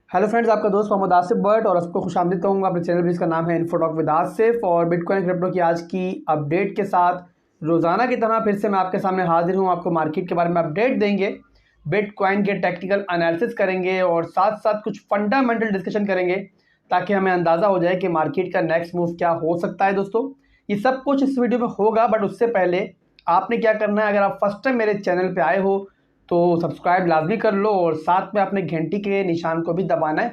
Hello friends, आपका दोस्त Mohammad Asif but और सबको खुशामदीद कहूँगा अपने चैनल जिसका नाम है इन्फोटॉक विद आसिफ। और बिटकॉइन क्रिप्टो की आज की अपडेट के साथ रोज़ाना की तरह फिर से मैं आपके सामने हाजिर हूँ। आपको मार्केट के बारे में अपडेट देंगे, बिटकॉइन के टेक्निकल एनालिसिस करेंगे और साथ साथ कुछ फंडामेंटल डिस्कशन करेंगे ताकि हमें अंदाज़ा हो जाए कि मार्केट का नेक्स्ट मूव क्या हो सकता है। दोस्तों, ये सब कुछ इस वीडियो में होगा, बट उससे पहले आपने क्या करना है, अगर आप फर्स्ट टाइम मेरे चैनल पे आए हो तो सब्सक्राइब लाजमी कर लो और साथ में अपने घंटी के निशान को भी दबाना है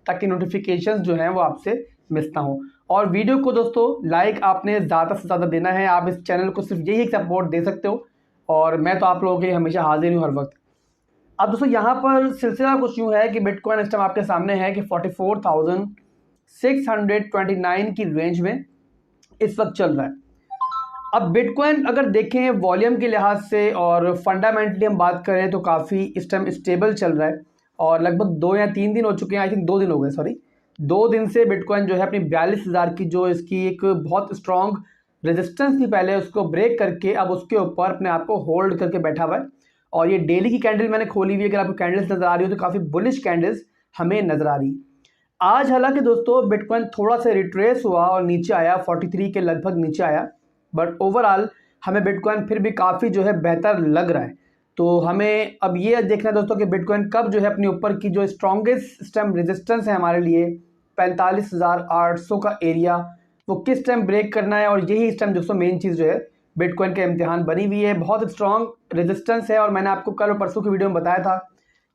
ताकि नोटिफिकेशंस जो हैं वो आपसे मिस ना हो। और वीडियो को दोस्तों लाइक आपने ज़्यादा से ज़्यादा देना है। आप इस चैनल को सिर्फ यही सपोर्ट दे सकते हो और मैं तो आप लोगों के लिए हमेशा हाजिर हूँ हर वक्त। अब दोस्तों यहाँ पर सिलसिला कुछ यूँ है कि बिटकॉइन इस टाइम आपके सामने है कि 44,629 की रेंज में इस वक्त चल रहा है। अब बिटकॉइन अगर देखें वॉल्यूम के लिहाज से और फंडामेंटली हम बात करें तो काफ़ी इस टाइम स्टेबल चल रहा है और लगभग 2 या 3 दिन हो चुके हैं, आई थिंक 2 दिन हो गए, सॉरी 2 दिन से बिटकॉइन जो है अपनी 42,000 की जो इसकी एक बहुत स्ट्रॉन्ग रेजिस्टेंस थी पहले, उसको ब्रेक करके अब उसके ऊपर अपने आप को होल्ड करके बैठा हुआ है। और ये डेली की कैंडल मैंने खोली हुई है, अगर आपको कैंडल्स नज़र आ रही हो तो काफ़ी बुलिश कैंडल्स हमें नज़र आ रही। आज हालांकि दोस्तों बिटकॉइन थोड़ा सा रिट्रेस हुआ और नीचे आया, 43 के लगभग नीचे आया, बट ओवरऑल हमें बिटकॉइन फिर भी काफ़ी जो है बेहतर लग रहा है। तो हमें अब ये देखना है दोस्तों कि बिटकॉइन कब जो है अपने ऊपर की जो स्ट्रॉन्गेस्ट स्टेम रेजिस्टेंस है हमारे लिए 45,800 का एरिया, वो किस टाइम ब्रेक करना है। और यही इस टाइम दोस्तों मेन चीज़ जो है बिटकॉइन के इम्तिहान बनी हुई है। बहुत स्ट्रॉन्ग रेजिस्टेंस है और मैंने आपको कल और परसों की वीडियो में बताया था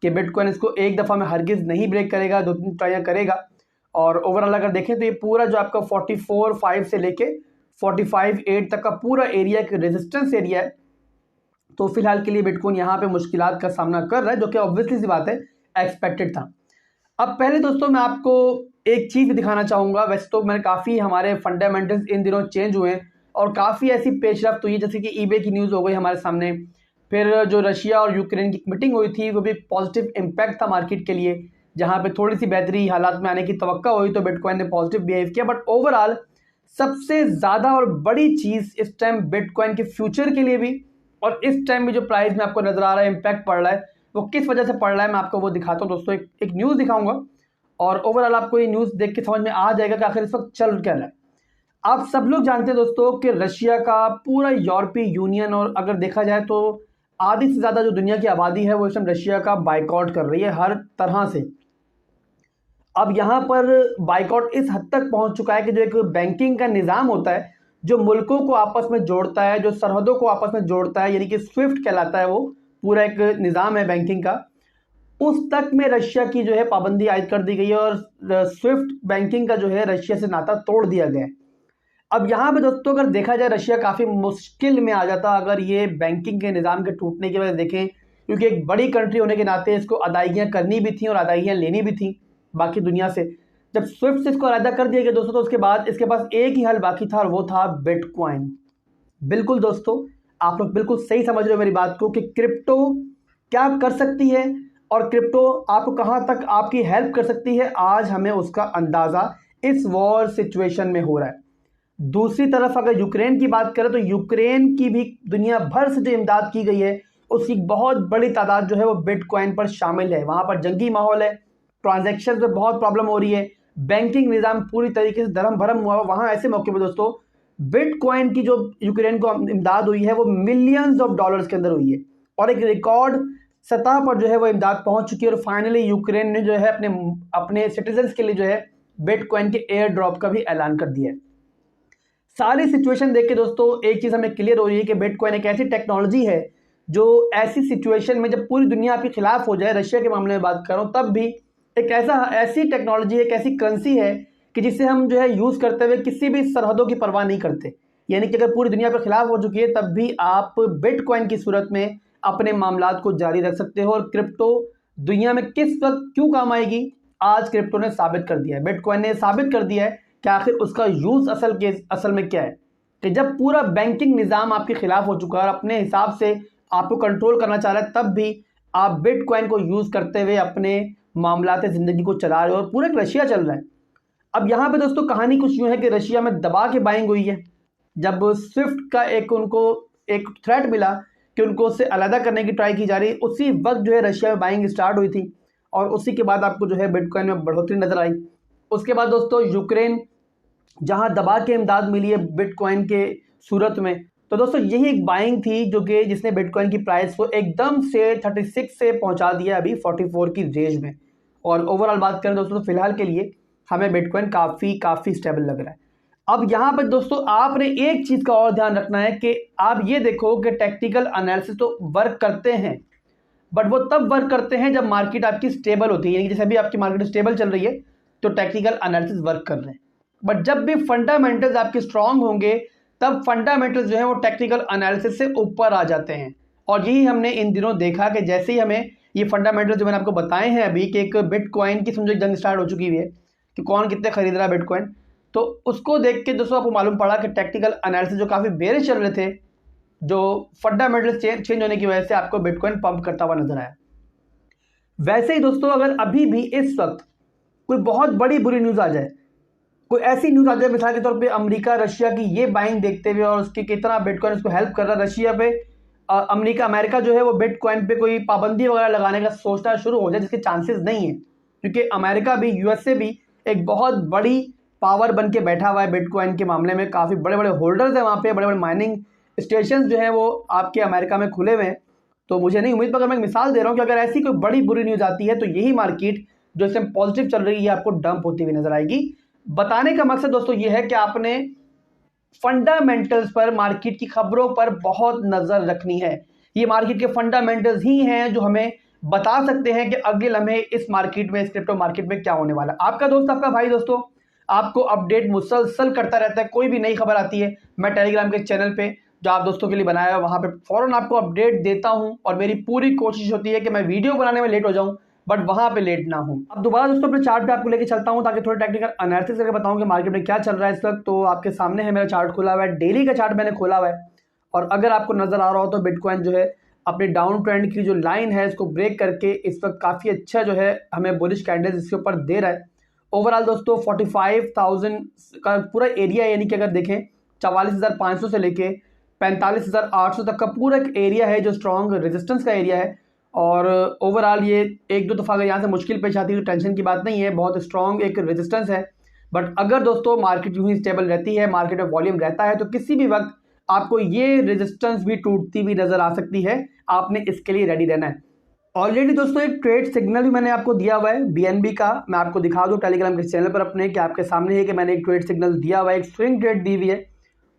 कि बिटकॉइन इसको एक दफ़ा में हरगिज़ नहीं ब्रेक करेगा, 2-3 ट्राई करेगा। और ओवरऑल अगर देखें तो ये पूरा जो आपका 44.5 से लेके 45.8 तक का पूरा एरिया एक रेजिस्टेंस एरिया है। तो फिलहाल के लिए बिटकॉइन यहाँ पे मुश्किलात का सामना कर रहा है, जो कि ऑब्वियसली सी बात है, एक्सपेक्टेड था। अब पहले दोस्तों मैं आपको एक चीज़ दिखाना चाहूँगा। वैसे तो मैंने काफ़ी हमारे फंडामेंटल्स इन दिनों चेंज हुए हैं और काफ़ी ऐसी पेशरफ्त हुई है, जैसे कि ईबे की न्यूज़ हो गई हमारे सामने, फिर जो रशिया और यूक्रेन की मीटिंग हुई थी वो भी पॉजिटिव इम्पैक्ट था मार्केट के लिए, जहाँ पे थोड़ी सी बेहतरी हालात में आने की तवक्का हुई तो बिटकॉइन ने पॉजिटिव बिहेव किया। बट ओवरऑल सबसे ज़्यादा और बड़ी चीज़ इस टाइम बिटकॉइन के फ्यूचर के लिए भी और इस टाइम में जो प्राइस में आपको नज़र आ रहा है इम्पैक्ट पड़ रहा है, वो किस वजह से पड़ रहा है मैं आपको वो दिखाता हूँ दोस्तों। एक न्यूज़ दिखाऊंगा और ओवरऑल आपको ये न्यूज़ देख के समझ में आ जाएगा कि आखिर इस वक्त चल क्या रहा है। आप सब लोग जानते हैं दोस्तों कि रशिया का पूरा यूरोपीय यूनियन और अगर देखा जाए तो आधी से ज़्यादा जो दुनिया की आबादी है वो इस टाइम रशिया का बाइकआउट कर रही है हर तरह से। अब यहाँ पर बाइकआउट इस हद तक पहुँच चुका है कि जो एक बैंकिंग का निज़ाम होता है जो मुल्कों को आपस में जोड़ता है, जो सरहदों को आपस में जोड़ता है, यानी कि स्विफ्ट कहलाता है, वो पूरा एक निज़ाम है बैंकिंग का, उस तक में रशिया की जो है पाबंदी आयद कर दी गई है और स्विफ्ट बैंकिंग का जो है रशिया से नाता तोड़ दिया गया है। अब यहाँ पे दोस्तों अगर देखा जाए रशिया काफ़ी मुश्किल में आ जाता अगर ये बैंकिंग के निज़ाम के टूटने की वजह देखें, क्योंकि एक बड़ी कंट्री होने के नाते इसको अदायगियाँ करनी भी थी और अदायगियाँ लेनी भी थी बाकी दुनिया से। जब स्विफ्ट से इसको अलग कर दिया गया दोस्तों, तो उसके बाद इसके पास एक ही हल बाकी था और वो था बिटकॉइन। बिल्कुल दोस्तों, आप लोग बिल्कुल सही समझ रहे हो मेरी बात को कि क्रिप्टो क्या कर सकती है और क्रिप्टो आपको कहाँ तक आपकी हेल्प कर सकती है, आज हमें उसका अंदाज़ा इस वॉर सिचुएशन में हो रहा है। दूसरी तरफ अगर यूक्रेन की बात करें तो यूक्रेन की भी दुनिया भर से जो इमदाद की गई है उसकी बहुत बड़ी तादाद जो है वो बिटकॉइन पर शामिल है। वहाँ पर जंगी माहौल है, ट्रांजैक्शन में बहुत प्रॉब्लम हो रही है, बैंकिंग निज़ाम पूरी तरीके से धर्म भरम हुआ। वहाँ ऐसे मौके पर दोस्तों बिटकॉइन की जो यूक्रेन को इमदाद हुई है वो मिलियंस ऑफ डॉलर्स के अंदर हुई है और एक रिकॉर्ड सतह पर जो है वो इमदाद पहुंच चुकी है। और फाइनली यूक्रेन ने जो है अपने अपने सिटीजन्स के लिए जो है बिटकॉइन के एयर ड्रॉप का भी ऐलान कर दिया है। सारी सिचुएशन देख के दोस्तों एक चीज़ हमें क्लियर हो रही है कि बिटकॉइन एक ऐसी टेक्नोलॉजी है जो ऐसी सिचुएशन में जब पूरी दुनिया आपके खिलाफ हो जाए, रशिया के मामले में बात कर रहा हूँ, तब भी एक ऐसी टेक्नोलॉजी है, एक ऐसी करेंसी है कि जिसे हम जो है यूज़ करते हुए किसी भी सरहदों की परवाह नहीं करते। यानी कि अगर पूरी दुनिया पर खिलाफ हो चुकी है तब भी आप बिटकॉइन की सूरत में अपने मामलात को जारी रख सकते हो। और क्रिप्टो दुनिया में किस वक्त क्यों काम आएगी, आज क्रिप्टो ने साबित कर दिया है, बिटकॉइन ने साबित कर दिया है कि आखिर उसका यूज़ असल में क्या है। कि जब पूरा बैंकिंग निज़ाम आपके खिलाफ हो चुका है और अपने हिसाब से आपको कंट्रोल करना चाह रहा है, तब भी आप बिटकॉइन को यूज़ करते हुए अपने मामलात ज़िंदगी को चला रहे हो और पूरा रशिया चल रहा है। अब यहाँ पे दोस्तों कहानी कुछ यूँ है कि रशिया में दबा के बाइंग हुई है। जब स्विफ्ट का उनको एक थ्रेट मिला कि उनको उससे अलहदा करने की ट्राई की जा रही है, उसी वक्त जो है रशिया में बाइंग स्टार्ट हुई थी और उसी के बाद आपको जो है बिटकॉइन में बढ़ोतरी नजर आई। उसके बाद दोस्तों यूक्रेन जहां दबा के इमदाद मिली है बिटकॉइन के सूरत में, तो दोस्तों यही एक बाइंग थी जो कि जिसने बिटकॉइन की प्राइस को एकदम से 36 से पहुंचा दिया अभी 44 की रेंज में। और ओवरऑल बात करें दोस्तों तो फिलहाल के लिए हमें बिटकॉइन काफ़ी स्टेबल लग रहा है। अब यहाँ पर दोस्तों आपने एक चीज़ का और ध्यान रखना है कि आप ये देखो कि टेक्निकल एनालिसिस तो वर्क करते हैं, बट वो तब वर्क करते हैं जब मार्केट आपकी स्टेबल होती है, यानी कि जैसे अभी आपकी मार्केट स्टेबल चल रही है तो टेक्निकल एनालिसिस वर्क कर रहे हैं। बट जब भी फंडामेंटल्स आपके स्ट्रांग होंगे तब फंडामेंटल्स जो है वो टेक्निकल एनालिसिस से ऊपर आ जाते हैं। और यही हमने इन दिनों देखा कि जैसे ही हमें ये फंडामेंटल जो मैंने आपको बताए हैं अभी कि एक बिटकॉइन की समझो जंग स्टार्ट हो चुकी हुई है कि कौन कितने खरीद रहा है बिटकॉइन, तो उसको देख के दोस्तों आपको मालूम पड़ा कि टेक्निकल एनालिसिस जो काफ़ी बेरिश चल रहे थे, जो फंडामेंटल चेंज होने की वजह से आपको बिटकॉइन पंप करता हुआ नजर आया। वैसे ही दोस्तों अगर अभी भी इस वक्त कोई बहुत बड़ी बुरी न्यूज़ आ जाए, कोई ऐसी न्यूज़ आ जाए मिसाल के तौर पे अमेरिका रशिया की ये बाइंग देखते हुए और उसके कितना बिटकॉइन उसको हेल्प कर रहा है, रशिया पे अमेरिका जो है वो बिटकॉइन पे कोई पाबंदी वगैरह लगाने का सोचना शुरू हो जाए, जिसके चांसेस नहीं है क्योंकि अमेरिका भी यूएसए भी एक बहुत बड़ी पावर बन के बैठा हुआ है बिटकॉइन के मामले में। काफ़ी बड़े बड़े होल्डर्स हैं वहाँ पे, बड़े बड़े माइनिंग स्टेशन जो हैं वो आपके अमेरिका में खुले हुए हैं। तो मुझे नहीं उम्मीद, पर अगर मैं मिसाल दे रहा हूँ कि अगर ऐसी कोई बड़ी बुरी न्यूज़ आती है तो यही मार्केट जो इस टाइम पॉजिटिव चल रही है आपको डंप होती हुई नजर आएगी। बताने का मकसद दोस्तों ये है कि आपने फंडामेंटल्स पर, मार्केट की खबरों पर बहुत नजर रखनी है। ये मार्केट के फंडामेंटल्स ही हैं जो हमें बता सकते हैं कि अगले लम्हे इस मार्केट में, इस क्रिप्टो मार्केट में क्या होने वाला है। आपका दोस्त, आपका भाई दोस्तों आपको अपडेट मुसलसल करता रहता है। कोई भी नई खबर आती है मैं टेलीग्राम के चैनल पे जो आप दोस्तों के लिए बनाया है वहां पे फौरन आपको अपडेट देता हूं और मेरी पूरी कोशिश होती है कि मैं वीडियो बनाने में लेट हो जाऊं बट वहां पे लेट ना हूं। अब दोबारा दोस्तों अपने चार्ट पे आपको लेके चलता हूं ताकि थोड़ा टेक्निकल एनालिसिस करके बताऊं कि मार्केट में क्या चल रहा है इस वक्त। तो आपके सामने है मेरा चार्ट खुला हुआ है, डेली का चार्ट मैंने खोला हुआ है और अगर आपको नजर आ रहा हो तो बिटकॉइन जो है अपने डाउन ट्रेंड की जो लाइन है इसको ब्रेक करके इस वक्त काफ़ी अच्छा जो है हमें बुलिश कैंडल्स इसके ऊपर दे रहा है। ओवरऑल दोस्तों 45,000 का पूरा एरिया, यानी कि अगर देखें 44,500 से लेके 45,800 तक का पूरा एक एरिया है जो स्ट्रॉन्ग रेजिस्टेंस का एरिया है। और ओवरऑल ये एक दो दफ़ा अगर यहाँ से मुश्किल पेश आती है तो टेंशन की बात नहीं है, बहुत स्ट्रॉन्ग एक रेजिस्टेंस है। बट अगर दोस्तों मार्केट यूं ही स्टेबल रहती है, मार्केट में वॉल्यूम रहता है तो किसी भी वक्त आपको ये रेजिस्टेंस भी टूटती हुई नजर आ सकती है। आपने इसके लिए रेडी रहना है। ऑलरेडी दोस्तों एक ट्रेड सिग्नल भी मैंने आपको दिया हुआ है बीएनबी का, मैं आपको दिखा दूं टेलीग्राम के चैनल पर अपने कि आपके सामने है कि मैंने एक ट्रेड सिग्नल दिया हुआ है, एक स्विंग ट्रेड दी हुई है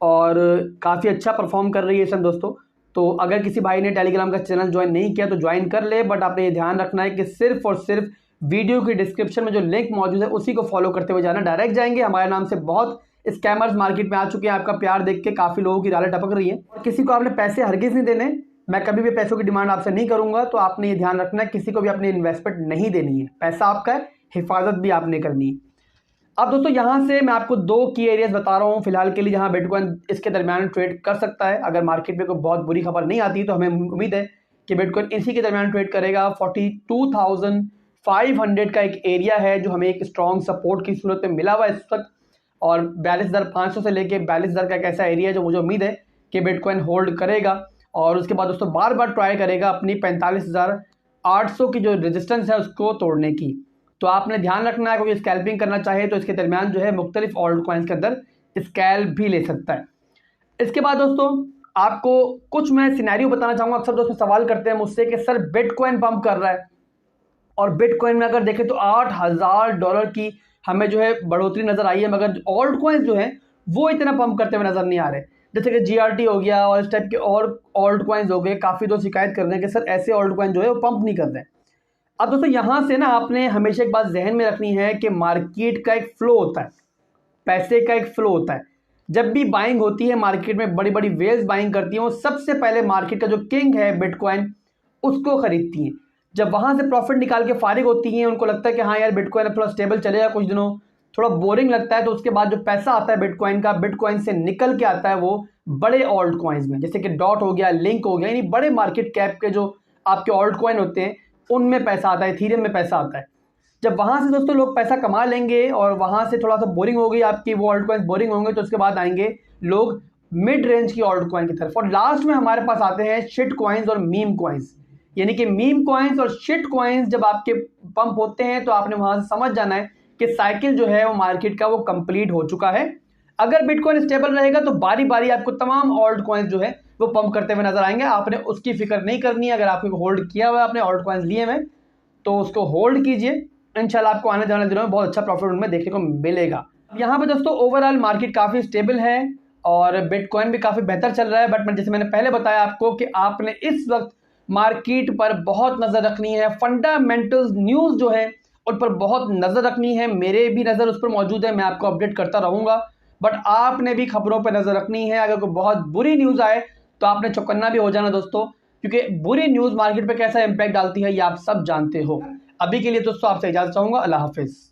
और काफ़ी अच्छा परफॉर्म कर रही है इस दोस्तों। तो अगर किसी भाई ने टेलीग्राम का चैनल ज्वाइन नहीं किया तो ज्वाइन कर ले, बट आपने ये ध्यान रखना है कि सिर्फ और सिर्फ वीडियो की डिस्क्रिप्शन में जो लिंक मौजूद है उसी को फॉलो करते हुए जाना, डायरेक्ट जाएंगे। हमारे नाम से बहुत स्कैमर्स मार्केट में आ चुके हैं, आपका प्यार देख के काफ़ी लोगों की डालें टपक रही है और किसी को आपने पैसे हरगिज़ नहीं देने। मैं कभी भी पैसों की डिमांड आपसे नहीं करूंगा, तो आपने ये ध्यान रखना है किसी को भी अपनी इन्वेस्टमेंट नहीं देनी है, पैसा आपका है, हिफाजत भी आपने करनी है। अब दोस्तों यहाँ से मैं आपको दो की एरियाज बता रहा हूँ फिलहाल के लिए जहाँ बिटकॉइन इसके दरमियान ट्रेड कर सकता है। अगर मार्केट में कोई बहुत बुरी खबर नहीं आती तो हमें उम्मीद है कि बिटकॉइन इसी के दरमियान ट्रेड करेगा। 42,500 का एक एरिया है जो हमें एक स्ट्रॉन्ग सपोर्ट की सूरत में मिला हुआ है इस वक्त, और 42,500 से लेके 42,000 का एक ऐसा एरिया है जो मुझे उम्मीद है कि बिटकॉइन होल्ड करेगा और उसके बाद दोस्तों बार बार ट्राई करेगा अपनी 45,800 की जो रेजिस्टेंस है उसको तोड़ने की। तो आपने ध्यान रखना है, कोई स्कैल्पिंग करना चाहे तो इसके दरमियान जो है मुख्तलिफ ऑल्ट कॉइन्स के अंदर स्कैल्प भी ले सकता है। इसके बाद दोस्तों आपको कुछ मैं सिनेरियो बताना चाहूँगा। अक्सर दोस्तों सवाल करते हैं मुझसे कि सर बिटकॉइन पंप कर रहा है और बिटकॉइन में अगर देखें तो $8,000 की हमें जो है बढ़ोतरी नजर आई है, मगर ऑल्ट कॉइन्स जो है वो इतना पंप करते हुए नजर नहीं आ रहे। जैसे कि जीआरटी हो गया और इस टाइप के और ऑल्ट कॉइन्स हो गए, काफ़ी दोस्त शिकायत कर रहे हैं कि सर ऐसे ऑल्ट कॉइन जो है वो पंप नहीं कर रहे हैं। अब दोस्तों यहाँ से ना आपने हमेशा एक बात जहन में रखनी है कि मार्केट का एक फ्लो होता है, पैसे का एक फ्लो होता है। जब भी बाइंग होती है मार्केट में, बड़ी बड़ी वेल्स बाइंग करती हैं, वो सबसे पहले मार्केट का जो किंग है बिटकॉइन उसको खरीदती हैं। जब वहाँ से प्रॉफिट निकाल के फारिग होती हैं, उनको लगता है कि हाँ यार बिटकॉइन अब थोड़ा स्टेबल चलेगा कुछ दिनों, थोड़ा बोरिंग लगता है, तो उसके बाद जो पैसा आता है बिटकॉइन का, बिटकॉइन से निकल के आता है वो बड़े ऑल्ट कॉइन्स में, जैसे कि डॉट हो गया, लिंक हो गया, यानी बड़े मार्केट कैप के जो आपके ऑल्ट कॉइन होते हैं उनमें पैसा आता है, इथेरियम में पैसा आता है। जब वहाँ से दोस्तों लोग पैसा कमा लेंगे और वहाँ से थोड़ा सा बोरिंग हो गई आपकी, वो ऑल्ट कॉइन्स बोरिंग होंगे, तो उसके बाद आएंगे लोग मिड रेंज की ऑल्ट कॉइन की तरफ और लास्ट में हमारे पास आते हैं शिट कॉइन्स और मीम कॉइन्स। यानी कि मीम कॉइन्स और शिट कॉइन्स जब आपके पंप होते हैं तो आपने वहां से समझ जाना है कि साइकिल जो है वो मार्केट का वो कंप्लीट हो चुका है। अगर बिटकॉइन स्टेबल रहेगा तो बारी बारी आपको तमाम ऑल्ट कॉइन्स जो है वो पंप करते हुए नजर आएंगे। आपने उसकी फिक्र नहीं करनी है। अगर आपने होल्ड किया हुआ है, आपने ऑल्ट कॉइन्स लिए हुए तो उसको होल्ड कीजिए, इंशाल्लाह आपको आने जाने दिनों में बहुत अच्छा प्रॉफिट उनमें देखने को मिलेगा। यहाँ पे दोस्तों ओवरऑल मार्केट काफ़ी स्टेबल है और बिटकॉइन भी काफ़ी बेहतर चल रहा है। बट जैसे मैंने पहले बताया आपको कि आपने इस वक्त मार्केट पर बहुत नज़र रखनी है, फंडामेंटल्स न्यूज़ जो है उन पर बहुत नज़र रखनी है। मेरे भी नज़र उस पर मौजूद है, मैं आपको अपडेट करता रहूँगा। बट आपने भी खबरों पर नज़र रखनी है। अगर कोई बहुत बुरी न्यूज़ आए तो आपने चौकन्ना भी हो जाना दोस्तों, क्योंकि बुरी न्यूज़ मार्केट पर कैसा इंपैक्ट डालती है ये आप सब जानते हो। अभी के लिए दोस्तों आपसे इजाज़त चाहूँगा। अल्लाह हाफिज़।